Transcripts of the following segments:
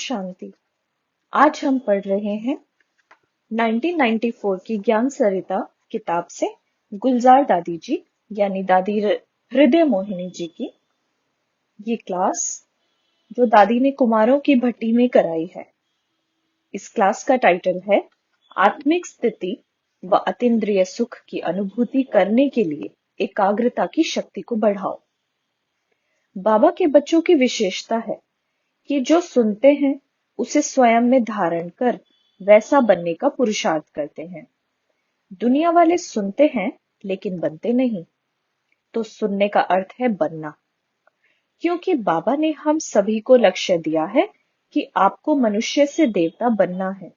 शांति। आज हम पढ़ रहे हैं 1994 की ज्ञान सरिता किताब से गुलजार दादी जी यानी दादी हृदय मोहिनी जी की ये क्लास जो दादी ने कुमारों की भट्टी में कराई है। इस क्लास का टाइटल है आत्मिक स्थिति व अतीन्द्रिय सुख की अनुभूति करने के लिए एकाग्रता की शक्ति को बढ़ाओ। बाबा के बच्चों की विशेषता है कि जो सुनते हैं उसे स्वयं में धारण कर वैसा बनने का पुरुषार्थ करते हैं। दुनिया वाले सुनते हैं लेकिन बनते नहीं। तो सुनने का अर्थ है बनना, क्योंकि बाबा ने हम सभी को लक्ष्य दिया है कि आपको मनुष्य से देवता बनना है।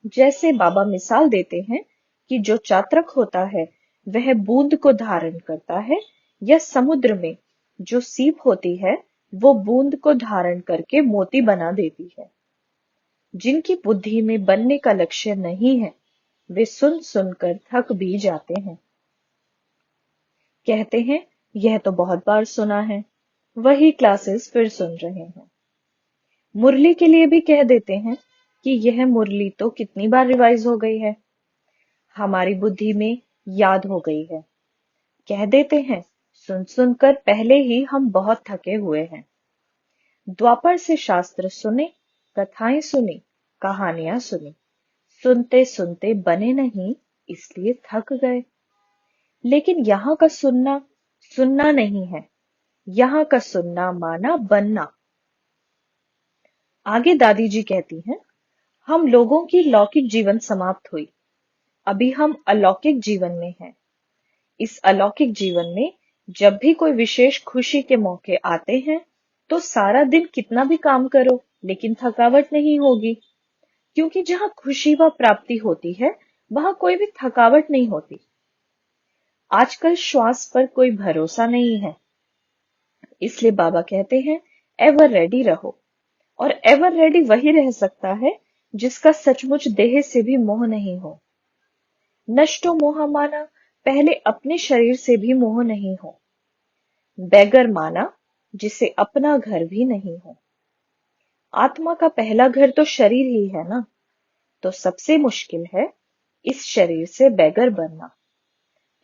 जैसे बाबा मिसाल देते हैं कि जो चातक होता है वह बूंद को धारण करता है, या समुद्र में जो सीप होती है वो बूंद को धारण करके मोती बना देती है। जिनकी बुद्धि में बनने का लक्ष्य नहीं है वे सुन सुनकर थक भी जाते हैं। कहते हैं यह तो बहुत बार सुना है, वही क्लासेस फिर सुन रहे हैं। मुरली के लिए भी कह देते हैं कि यह मुरली तो कितनी बार रिवाइज हो गई है, हमारी बुद्धि में याद हो गई है। कह देते हैं सुन सुनकर पहले ही हम बहुत थके हुए हैं। द्वापर से शास्त्र सुने, कथाएं सुनी, कहानियां सुनी, सुनते सुनते बने नहीं इसलिए थक गए। लेकिन यहाँ का सुनना सुनना नहीं है, यहाँ का सुनना माना बनना। आगे दादी जी कहती हैं, हम लोगों की लौकिक जीवन समाप्त हुई, अभी हम अलौकिक जीवन में हैं। इस अलौकिक जीवन में जब भी कोई विशेष खुशी के मौके आते हैं तो सारा दिन कितना भी काम करो लेकिन थकावट नहीं होगी, क्योंकि जहां खुशी व प्राप्ति होती है वहां कोई भी थकावट नहीं होती। आजकल श्वास पर कोई भरोसा नहीं है, इसलिए बाबा कहते हैं एवर रेडी रहो। और एवर रेडी वही रह सकता है जिसका सचमुच देह से भी मोह नहीं हो। नष्टो मोह माना पहले अपने शरीर से भी मोह नहीं हो। बैगर माना जिसे अपना घर भी नहीं हो। आत्मा का पहला घर तो शरीर ही है ना, तो सबसे मुश्किल है इस शरीर से बैगर बनना।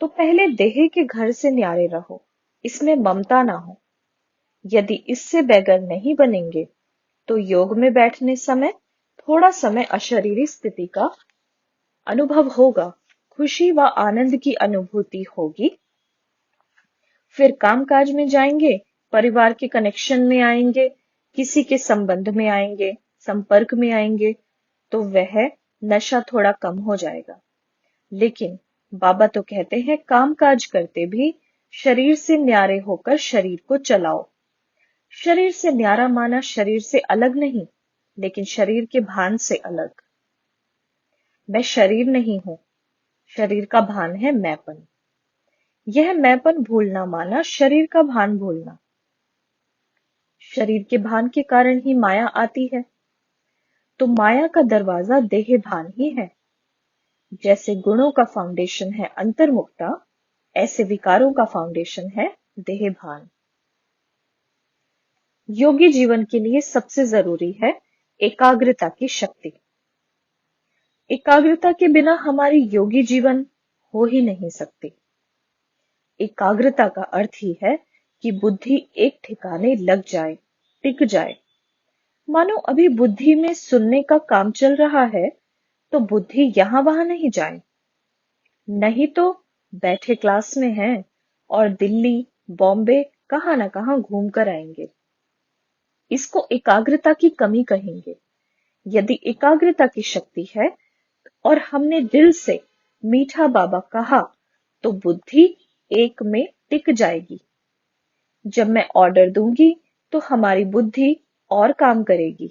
तो पहले देह के घर से न्यारे रहो, इसमें ममता ना हो। यदि इससे बैगर नहीं बनेंगे तो योग में बैठने समय थोड़ा समय अशरीरी स्थिति का अनुभव होगा, खुशी व आनंद की अनुभूति होगी। फिर कामकाज में जाएंगे, परिवार के कनेक्शन में आएंगे, किसी के संबंध में आएंगे, संपर्क में आएंगे, तो वह नशा थोड़ा कम हो जाएगा। लेकिन बाबा तो कहते हैं कामकाज करते भी शरीर से न्यारे होकर शरीर को चलाओ। शरीर से न्यारा माना शरीर से अलग नहीं, लेकिन शरीर के भान से अलग। मैं शरीर नहीं हूं, शरीर का भान है मैंपन। यह मैंपन भूलना माना शरीर का भान भूलना। शरीर के भान के कारण ही माया आती है, तो माया का दरवाजा देह भान ही है। जैसे गुणों का फाउंडेशन है अंतर्मुक्ता, ऐसे विकारों का फाउंडेशन है देह भान। योगी जीवन के लिए सबसे जरूरी है एकाग्रता की शक्ति। एकाग्रता के बिना हमारी योगी जीवन हो ही नहीं सकती। एकाग्रता का अर्थ ही है कि बुद्धि एक ठिकाने लग जाए, टिक जाए। मानो अभी बुद्धि में सुनने का काम चल रहा है तो बुद्धि यहां वहां नहीं जाए। नहीं तो बैठे क्लास में हैं और दिल्ली, बॉम्बे कहां ना कहां घूम कर आएंगे। इसको एकाग्रता की कमी कहेंगे। यदि एकाग्रता की शक्ति है और हमने दिल से मीठा बाबा कहा तो बुद्धि एक में टिक जाएगी। जब मैं ऑर्डर दूंगी तो हमारी बुद्धि और काम करेगी।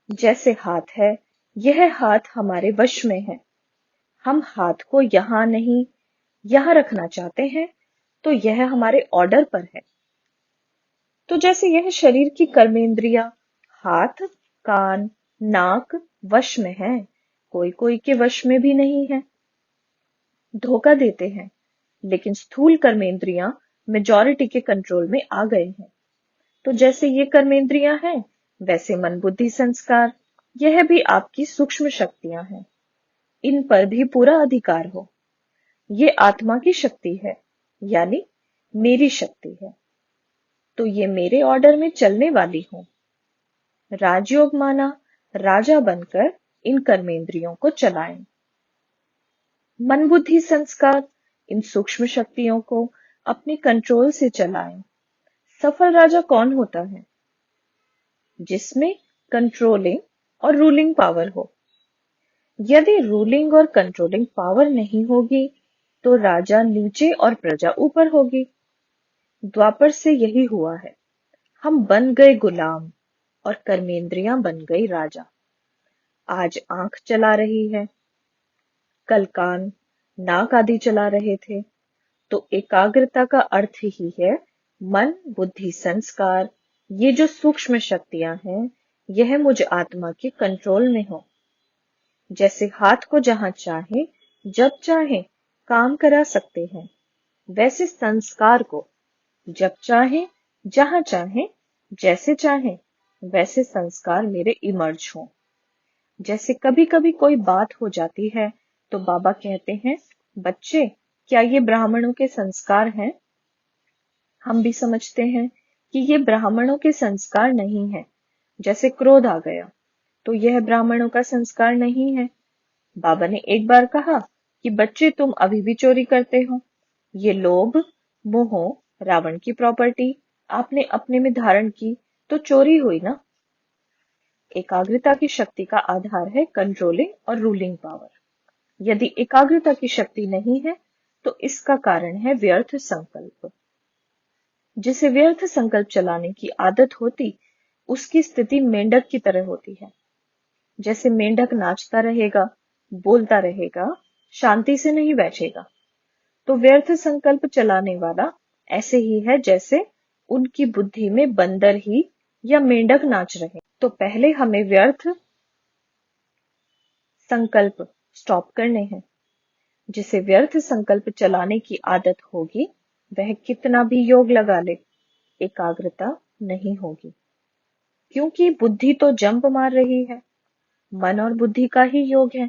जैसे हाथ है, यह हाथ हमारे वश में है। हम हाथ को यहां नहीं यहां रखना चाहते हैं तो यह हमारे ऑर्डर पर है। तो जैसे यह शरीर की कर्मेंद्रियां हाथ, कान, नाक वश में है, कोई कोई के वश में भी नहीं है। धोखा देते हैं, लेकिन स्थूल कर्मेंद्रियां मेजॉरिटी के कंट्रोल में आ गए हैं। तो जैसे ये कर्मेंद्रियां हैं, वैसे मन बुद्धि संस्कार, यह भी आपकी सूक्ष्म शक्तियां हैं। इन पर भी पूरा अधिकार हो। ये आत्मा की शक्ति है, यानी मेरी शक्ति है, तो ये मेरे ऑर्डर में चलने वाली हूं। राजयोग माना राजा बनकर इन कर्मेंद्रियों को चलाएं। मन बुद्धि संस्कार, इन सूक्ष्म शक्तियों को अपने कंट्रोल से चलाएं। सफल राजा कौन होता है? जिसमें कंट्रोलिंग और रूलिंग पावर हो। यदि रूलिंग और कंट्रोलिंग पावर नहीं होगी तो राजा नीचे और प्रजा ऊपर होगी। द्वापर से यही हुआ है। हम बन गए गुलाम और कर्मेंद्रियां बन गई राजा। आज आंख चला रही है, कल कान, नाक आदि चला रहे थे। तो एकाग्रता का अर्थ ही है मन बुद्धि संस्कार, ये जो सूक्ष्म शक्तियां हैं, यह मुझ आत्मा के कंट्रोल में हो। जैसे हाथ को जहां चाहे जब चाहे काम करा सकते हैं, वैसे संस्कार को जब चाहे जहां चाहे जैसे चाहे वैसे संस्कार मेरे इमर्ज हों। जैसे कभी कभी कोई बात हो जाती है तो बाबा कहते हैं, बच्चे क्या ये ब्राह्मणों के संस्कार हैं? हम भी समझते हैं कि ये ब्राह्मणों के संस्कार नहीं है। जैसे क्रोध आ गया तो यह ब्राह्मणों का संस्कार नहीं है। बाबा ने एक बार कहा कि बच्चे तुम अभी भी चोरी करते हो। ये लोभ मोह रावण की प्रॉपर्टी आपने अपने में धारण की तो चोरी हुई ना। एकाग्रता की शक्ति का आधार है कंट्रोलिंग और रूलिंग पावर। यदि एकाग्रता की शक्ति नहीं है तो इसका कारण है व्यर्थ संकल्प। जिसे व्यर्थ संकल्प चलाने की आदत होती, उसकी स्थिति मेंढक की तरह होती है। जैसे मेंढक नाचता रहेगा, बोलता रहेगा, शांति से नहीं बैठेगा। तो व्यर्थ संकल्प चलाने वाला ऐसे ही है जैसे उनकी बुद्धि में बंदर ही या मेंढक नाच रहे। तो पहले हमें व्यर्थ संकल्प स्टॉप करने हैं। जिसे व्यर्थ संकल्प चलाने की आदत होगी, वह कितना भी योग लगा ले, एकाग्रता नहीं होगी। क्योंकि बुद्धि तो जंप मार रही है। मन और बुद्धि का ही योग है।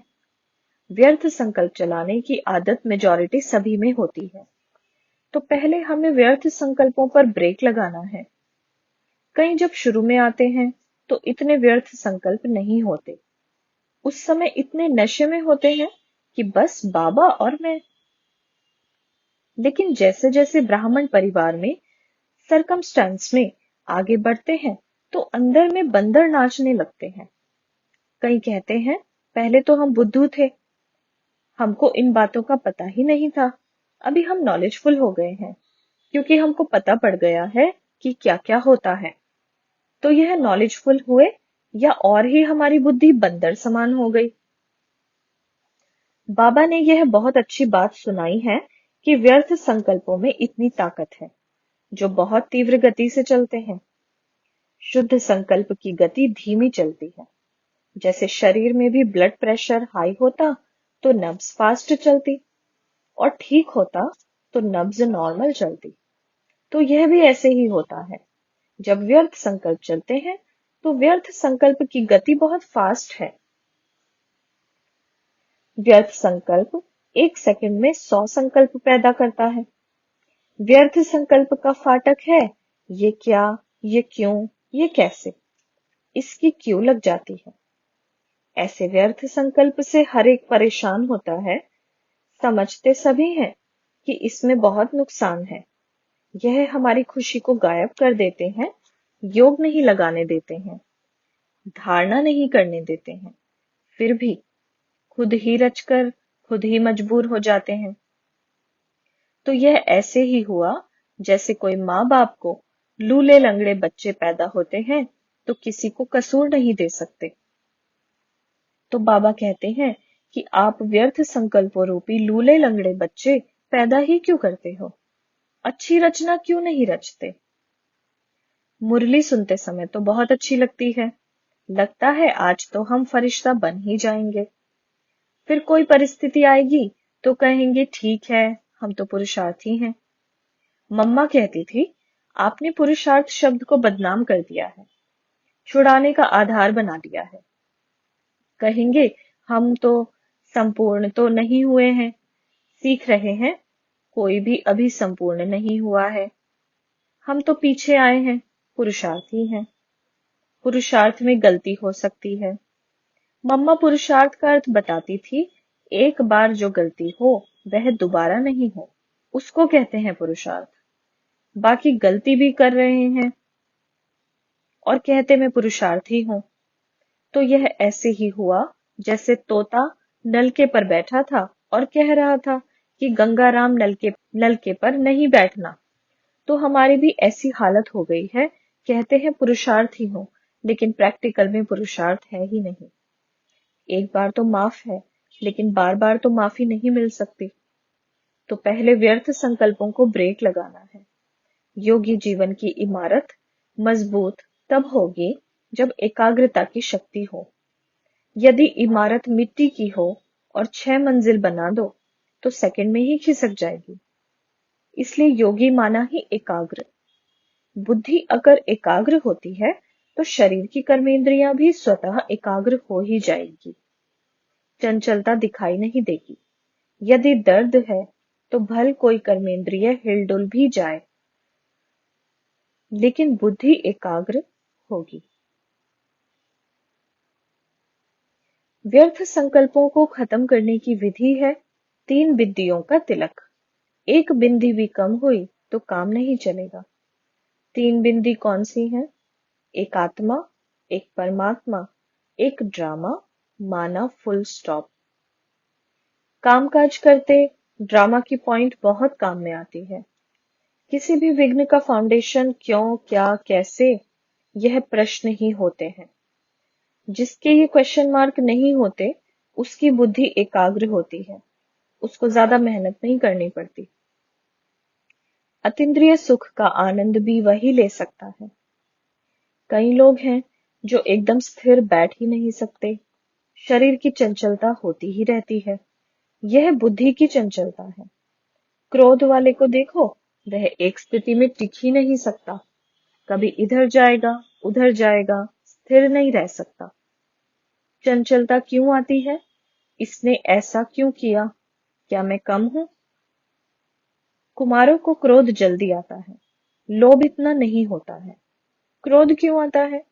व्यर्थ संकल्प चलाने की आदत मेजॉरिटी सभी में होती है। तो पहले हमें व्यर्थ संकल्पों पर ब्रेक लगाना है। कई जब शुरू में आते हैं तो इतने व्यर्थ संकल्प नहीं होते। उस समय इतने नशे में होते हैं कि बस बाबा और मैं। लेकिन जैसे जैसे ब्राह्मण परिवार में सरकमस्टेंस में आगे बढ़ते हैं तो अंदर में बंदर नाचने लगते हैं। कई कहते हैं, पहले तो हम बुद्धू थे, हमको इन बातों का पता ही नहीं था। अभी हम नॉलेजफुल हो गए हैं क्योंकि हमको पता पड़ गया है कि क्या क्या होता है। तो यह नॉलेजफुल हुए या और ही हमारी बुद्धि बंदर समान हो गई। बाबा ने यह बहुत अच्छी बात सुनाई है कि व्यर्थ संकल्पों में इतनी ताकत है जो बहुत तीव्र गति से चलते हैं। शुद्ध संकल्प की गति धीमी चलती है। जैसे शरीर में भी ब्लड प्रेशर हाई होता तो नब्ज फास्ट चलती, और ठीक होता तो नब्ज नॉर्मल चलती। तो यह भी ऐसे ही होता है। जब व्यर्थ संकल्प चलते हैं तो व्यर्थ संकल्प की गति बहुत फास्ट है। व्यर्थ संकल्प 1 सेकंड में 100 संकल्प पैदा करता है। व्यर्थ संकल्प का फाटक है, ये क्या, ये क्यों, ये कैसे, इसकी क्यों लग जाती है। ऐसे व्यर्थ संकल्प से हर एक परेशान होता है। समझते सभी हैं कि इसमें बहुत नुकसान है। यह हमारी खुशी को गायब कर देते हैं, योग नहीं लगाने देते हैं, धारणा नहीं करने देते हैं। फिर भी खुद ही रचकर खुद ही मजबूर हो जाते हैं। तो यह ऐसे ही हुआ जैसे कोई माँ बाप को लूले लंगड़े बच्चे पैदा होते हैं तो किसी को कसूर नहीं दे सकते। तो बाबा कहते हैं कि आप व्यर्थ संकल्पों रूपी लूले लंगड़े बच्चे पैदा ही क्यों करते हो? अच्छी रचना क्यों नहीं रचते? मुरली सुनते समय तो बहुत अच्छी लगती है, लगता है आज तो हम फरिश्ता बन ही जाएंगे। फिर कोई परिस्थिति आएगी तो कहेंगे ठीक है, हम तो पुरुषार्थी हैं। मम्मा कहती थी, आपने पुरुषार्थ शब्द को बदनाम कर दिया है। छुड़ाने का आधार बना दिया है। कहेंगे हम तो संपूर्ण तो नहीं हुए हैं, सीख रहे हैं, कोई भी अभी संपूर्ण नहीं हुआ है। हम तो पीछे आए हैं, पुरुषार्थी हैं। पुरुषार्थ में गलती हो सकती है। मम्मा पुरुषार्थ का अर्थ बताती थी, एक बार जो गलती हो वह दोबारा नहीं हो, उसको कहते हैं पुरुषार्थ। बाकी गलती भी कर रहे हैं और कहते मैं पुरुषार्थी हूं, तो यह ऐसे ही हुआ जैसे तोता नलके पर बैठा था और कह रहा था कि गंगाराम नलके पर नहीं बैठना। तो हमारी भी ऐसी हालत हो गई है, कहते हैं पुरुषार्थी हूं, लेकिन प्रैक्टिकल में पुरुषार्थ है ही नहीं। एक बार तो माफ है, लेकिन बार बार तो माफी नहीं मिल सकती। तो पहले व्यर्थ संकल्पों को ब्रेक लगाना है। योगी जीवन की इमारत मजबूत तब होगी जब एकाग्रता की शक्ति हो। यदि इमारत मिट्टी की हो और 6 मंजिल बना दो तो सेकंड में ही खिसक जाएगी। इसलिए योगी माना ही एकाग्र। बुद्धि अगर एकाग्र होती है तो शरीर की कर्मेंद्रियां भी स्वतः एकाग्र हो ही जाएगी। चंचलता दिखाई नहीं देगी। यदि दर्द है तो भल कोई कर्मेंद्रिय हिलडुल भी जाए, लेकिन बुद्धि एकाग्र होगी। व्यर्थ संकल्पों को खत्म करने की विधि है 3 बिंदियों का तिलक। एक बिंदी भी कम हुई तो काम नहीं चलेगा। 3 बिंदी कौन सी हैं? एक आत्मा, एक परमात्मा, एक ड्रामा, माना फुल स्टॉप। कामकाज करते ड्रामा की पॉइंट बहुत काम में आती है। किसी भी विघ्न का फाउंडेशन क्यों, क्या, कैसे, यह प्रश्न ही होते हैं। जिसके ये क्वेश्चन मार्क नहीं होते उसकी बुद्धि एकाग्र होती है, उसको ज्यादा मेहनत नहीं करनी पड़ती। अतीन्द्रिय सुख का आनंद भी वही ले सकता है। कई लोग हैं जो एकदम स्थिर बैठ ही नहीं सकते, शरीर की चंचलता होती ही रहती है। यह बुद्धि की चंचलता है। क्रोध वाले को देखो, वह एक स्थिति में टिक ही नहीं सकता, कभी इधर जाएगा उधर जाएगा, स्थिर नहीं रह सकता। चंचलता क्यों आती है? इसने ऐसा क्यों किया? क्या मैं कम हूं? कुमारों को क्रोध जल्दी आता है, लोभ इतना नहीं होता है। क्रोध क्यों आता है?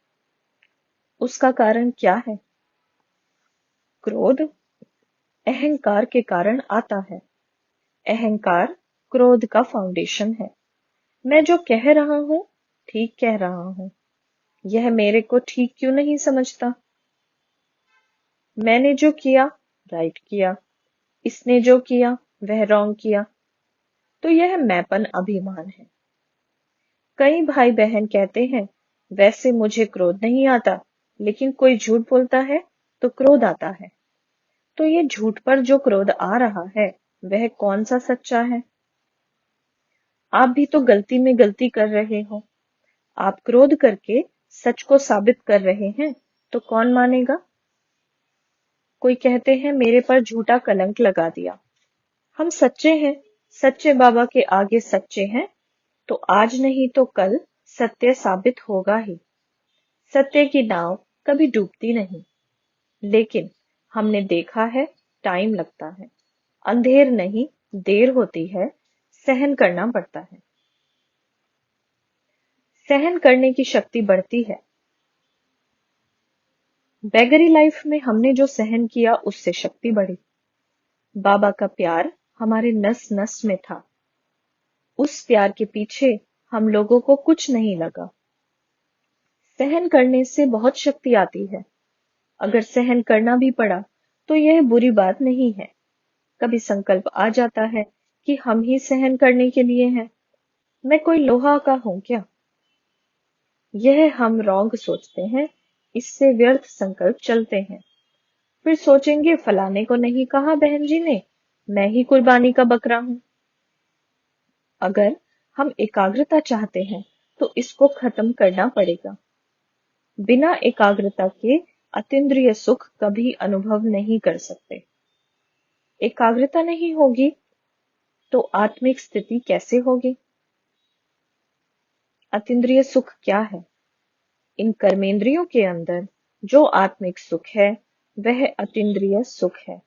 उसका कारण क्या है? क्रोध अहंकार के कारण आता है। अहंकार क्रोध का फाउंडेशन है। मैं जो कह रहा हूं ठीक कह रहा हूं, यह मेरे को ठीक क्यों नहीं समझता? मैंने जो किया राइट किया, इसने जो किया वह रॉन्ग किया। तो यह मैंपन अभिमान है। कई भाई बहन कहते हैं वैसे मुझे क्रोध नहीं आता, लेकिन कोई झूठ बोलता है तो क्रोध आता है। तो ये झूठ पर जो क्रोध आ रहा है वह कौन सा सच्चा है? आप भी तो गलती में गलती कर रहे हो। आप क्रोध करके सच को साबित कर रहे हैं तो कौन मानेगा? कोई कहते हैं मेरे पर झूठा कलंक लगा दिया। हम सच्चे हैं, सच्चे बाबा के आगे सच्चे हैं, तो आज नहीं तो कल सत्य साबित होगा ही। सत्य की नाव कभी डूबती नहीं, लेकिन हमने देखा है टाइम लगता है। अंधेर नहीं, देर होती है, सहन करना पड़ता है। सहन करने की शक्ति बढ़ती है। बैगरी लाइफ में हमने जो सहन किया उससे शक्ति बढ़ी। बाबा का प्यार हमारे नस नस में था। उस प्यार के पीछे हम लोगों को कुछ नहीं लगा। सहन करने से बहुत शक्ति आती है। अगर सहन करना भी पड़ा तो यह बुरी बात नहीं है। कभी संकल्प आ जाता है कि हम ही सहन करने के लिए हैं। मैं कोई लोहा का हूं क्या? यह हम रॉन्ग सोचते हैं, इससे व्यर्थ संकल्प चलते हैं। फिर सोचेंगे फलाने को नहीं कहा बहन जी ने, मैं ही कुर्बानी का बकरा हूं। अगर हम एकाग्रता चाहते हैं तो इसको खत्म करना पड़ेगा। बिना एकाग्रता के अतीन्द्रिय सुख कभी अनुभव नहीं कर सकते। एकाग्रता नहीं होगी तो आत्मिक स्थिति कैसे होगी? अतीन्द्रिय सुख क्या है? इन कर्मेंद्रियों के अंदर जो आत्मिक सुख है वह अतीन्द्रिय सुख है।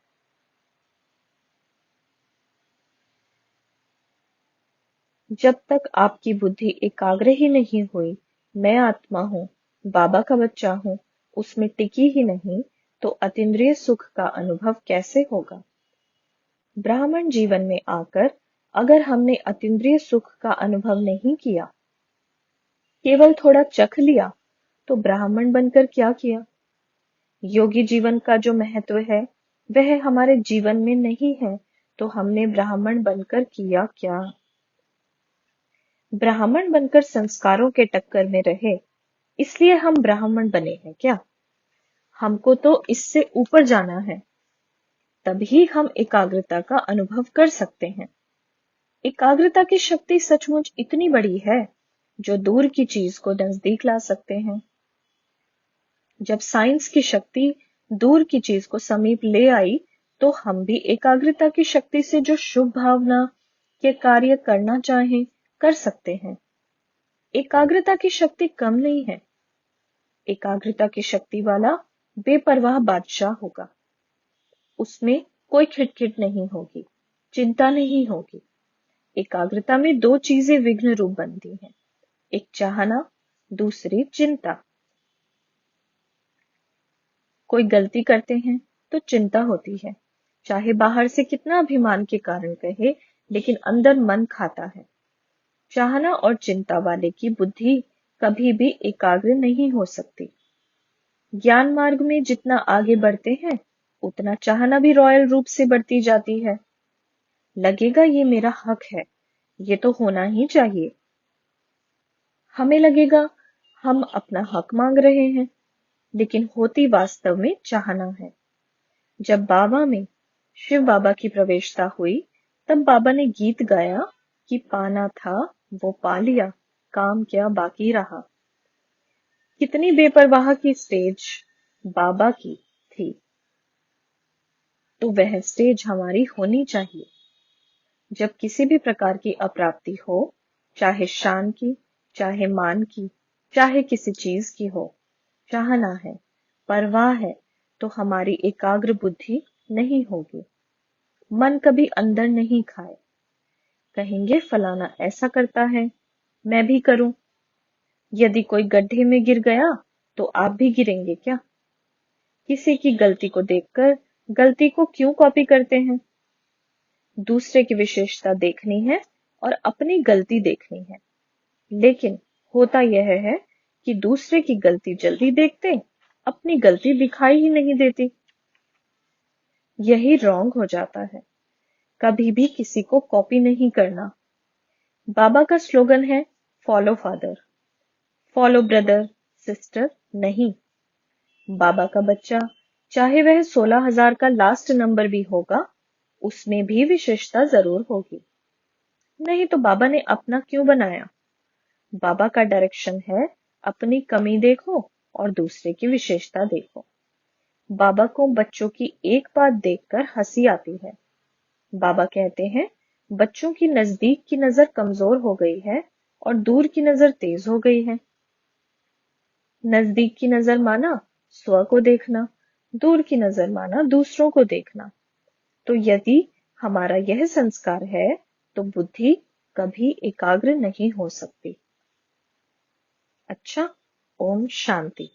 जब तक आपकी बुद्धि एकाग्र ही नहीं हुई, मैं आत्मा हूँ, बाबा का बच्चा हूँ, उसमें टिकी ही नहीं, तो अतीन्द्रिय सुख का अनुभव कैसे होगा? ब्राह्मण जीवन में आकर अगर हमने अतीन्द्रिय सुख का अनुभव नहीं किया, केवल थोड़ा चख लिया, तो ब्राह्मण बनकर क्या किया? योगी जीवन का जो महत्व है वह हमारे जीवन में नहीं है, तो हमने ब्राह्मण बनकर किया क्या? ब्राह्मण बनकर संस्कारों के टक्कर में रहे, इसलिए हम ब्राह्मण बने हैं क्या? हमको तो इससे ऊपर जाना है, तभी हम एकाग्रता का अनुभव कर सकते हैं। एकाग्रता की शक्ति सचमुच इतनी बड़ी है जो दूर की चीज को नजदीक ला सकते हैं। जब साइंस की शक्ति दूर की चीज को समीप ले आई, तो हम भी एकाग्रता की शक्ति से जो शुभ भावना के कार्य करना चाहें कर सकते हैं। एकाग्रता की शक्ति कम नहीं है। एकाग्रता की शक्ति वाला बेपरवाह बादशाह होगा। उसमें कोई खिटखिट नहीं होगी, चिंता नहीं होगी। एकाग्रता में दो चीजें विघ्न रूप बनती हैं, एक चाहना, दूसरी चिंता। कोई गलती करते हैं तो चिंता होती है, चाहे बाहर से कितना अभिमान के कारण कहे, लेकिन अंदर मन खाता है। चाहना और चिंता वाले की बुद्धि कभी भी एकाग्र नहीं हो सकती। ज्ञान मार्ग में जितना आगे बढ़ते हैं, उतना चाहना भी रॉयल रूप से बढ़ती जाती है। लगेगा ये मेरा हक है, ये तो होना ही चाहिए। हमें लगेगा हम अपना हक मांग रहे हैं, लेकिन होती वास्तव में चाहना है। जब बाबा में शिव बाबा की प्रवेशता हुई, तब बाबा ने गीत गाया कि पाना था वो पा लिया, काम क्या बाकी रहा। कितनी बेपरवाह की स्टेज बाबा की थी, तो वह स्टेज हमारी होनी चाहिए। जब किसी भी प्रकार की अप्राप्ति हो, चाहे शान की, चाहे मान की, चाहे किसी चीज की हो, चाहना है, परवाह है, तो हमारी एकाग्र बुद्धि नहीं होगी। मन कभी अंदर नहीं खाए। कहेंगे फलाना ऐसा करता है, मैं भी करूं। यदि कोई गड्ढे में गिर गया, तो आप भी गिरेंगे क्या? किसी की गलती को देखकर गलती को क्यों कॉपी करते हैं? दूसरे की विशेषता देखनी है और अपनी गलती देखनी है। लेकिन होता यह है कि दूसरे की गलती जल्दी देखते, अपनी गलती दिखाई ही नहीं देती। यही रॉन्ग हो जाता है। कभी भी किसी को कॉपी नहीं करना। बाबा का स्लोगन है follow father, follow brother sister नहीं। बाबा का बच्चा, चाहे वह 16,000 का लास्ट नंबर भी होगा, उसमें भी विशेषता जरूर होगी। नहीं तो बाबा ने अपना क्यों बनाया? बाबा का डायरेक्शन है अपनी कमी देखो और दूसरे की विशेषता देखो। बाबा को बच्चों की एक बात देखकर हंसी आती है। बाबा कहते हैं बच्चों की नजदीक की नजर कमजोर हो गई है और दूर की नजर तेज हो गई है। नजदीक की नजर माना स्व को देखना, दूर की नजर माना दूसरों को देखना। तो यदि हमारा यह संस्कार है, तो बुद्धि कभी एकाग्र नहीं हो सकती। अच्छा, ओम शांति।